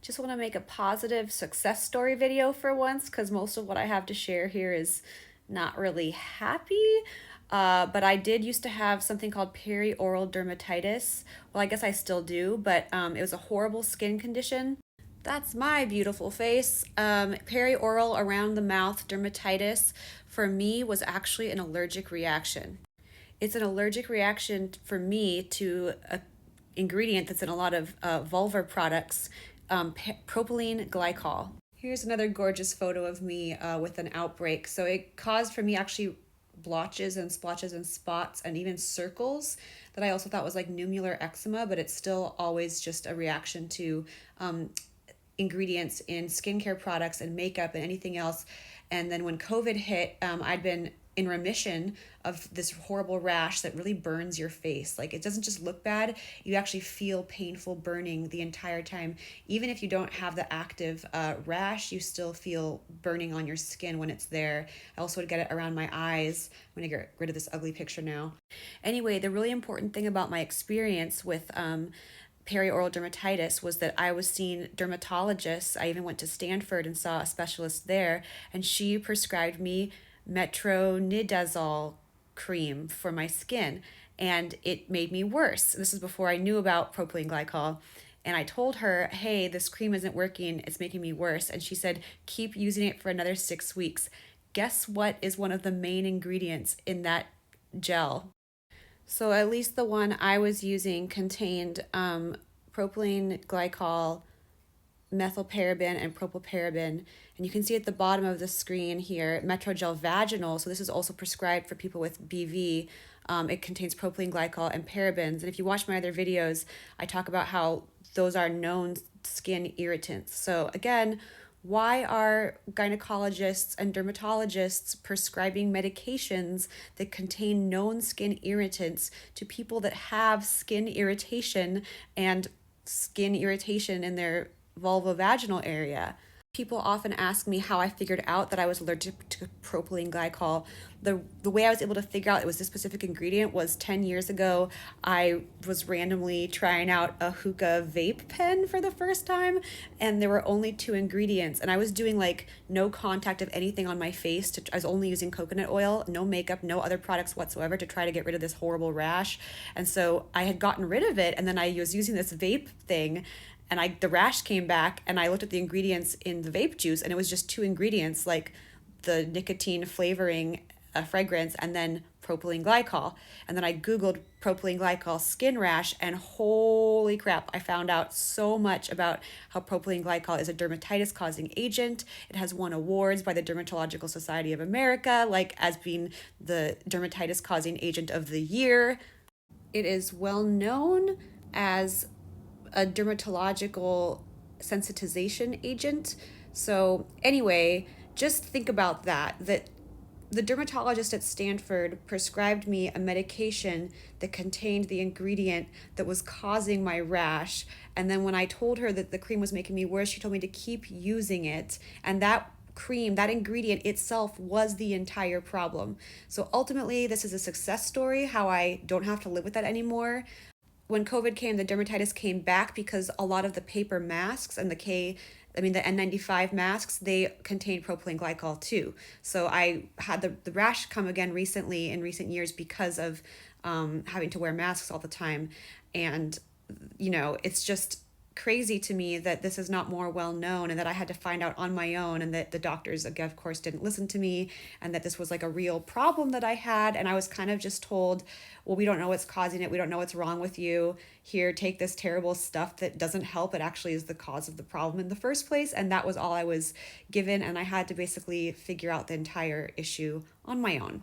Just want to make a positive success story video for once because most of what I have to share here is not really happy. But I did used to have something called perioral dermatitis. Well, I guess I still do, but it was a horrible skin condition. That's my beautiful face. Perioral around the mouth dermatitis for me was actually an allergic reaction. It's an allergic reaction for me to a ingredient that's in a lot of vulvar products, propylene glycol. Here's another gorgeous photo of me with an outbreak. So it caused for me actually blotches and splotches and spots and even circles that I also thought was like nummular eczema, but it's still always just a reaction to ingredients in skincare products and makeup and anything else. And then when COVID hit, I'd been in remission of this horrible rash that really burns your face. Like, it doesn't just look bad, you actually feel painful burning the entire time. Even if you don't have the active rash, you still feel burning on your skin when it's there. I also would get it around my eyes. I'm gonna get rid of this ugly picture now. Anyway, the really important thing about my experience with perioral dermatitis was that I was seeing dermatologists. I even went to Stanford and saw a specialist there, and she prescribed me metronidazole cream for my skin, and it made me worse. This is before I knew about propylene glycol. And I told her, hey, this cream isn't working, it's making me worse. And she said, keep using it for another 6 weeks. Guess what is one of the main ingredients in that gel? So at least the one I was using contained propylene glycol, methylparaben, and propylparaben. And you can see at the bottom of the screen here, Metrogel Vaginal. So this is also prescribed for people with BV. It contains propylene glycol and parabens. And if you watch my other videos, I talk about how those are known skin irritants. So again, why are gynecologists and dermatologists prescribing medications that contain known skin irritants to people that have skin irritation and skin irritation in their vulvovaginal area? People often ask me how I figured out that I was allergic to propylene glycol. The way I was able to figure out it was this specific ingredient was 10 years ago. I was randomly trying out a hookah vape pen for the first time, and there were only two ingredients. And I was doing like no contact of anything on my face. I was only using coconut oil, no makeup, no other products whatsoever to try to get rid of this horrible rash. And so I had gotten rid of it, and then I was using this vape thing, and the rash came back, and I looked at the ingredients in the vape juice, and it was just two ingredients, like the nicotine flavoring fragrance and then propylene glycol. And then I Googled propylene glycol skin rash, and holy crap, I found out so much about how propylene glycol is a dermatitis causing agent. It has won awards by the Dermatological Society of America, like as being the dermatitis causing agent of the year. It is well known as a dermatological sensitization agent. So anyway, just think about that the dermatologist at Stanford prescribed me a medication that contained the ingredient that was causing my rash. And then when I told her that the cream was making me worse, she told me to keep using it. And that cream, that ingredient itself was the entire problem. So ultimately, this is a success story, how I don't have to live with that anymore. When COVID came, the dermatitis came back because a lot of the paper masks and the N95 masks, they contain propylene glycol too. So I had the rash come again recently in recent years because of having to wear masks all the time. And, it's just crazy to me that this is not more well known, and that I had to find out on my own, and that the doctors, of course, didn't listen to me, and that this was like a real problem that I had. And I was kind of just told, well, we don't know what's causing it. We don't know what's wrong with you. Here, take this terrible stuff that doesn't help. It actually is the cause of the problem in the first place. And that was all I was given. And I had to basically figure out the entire issue on my own.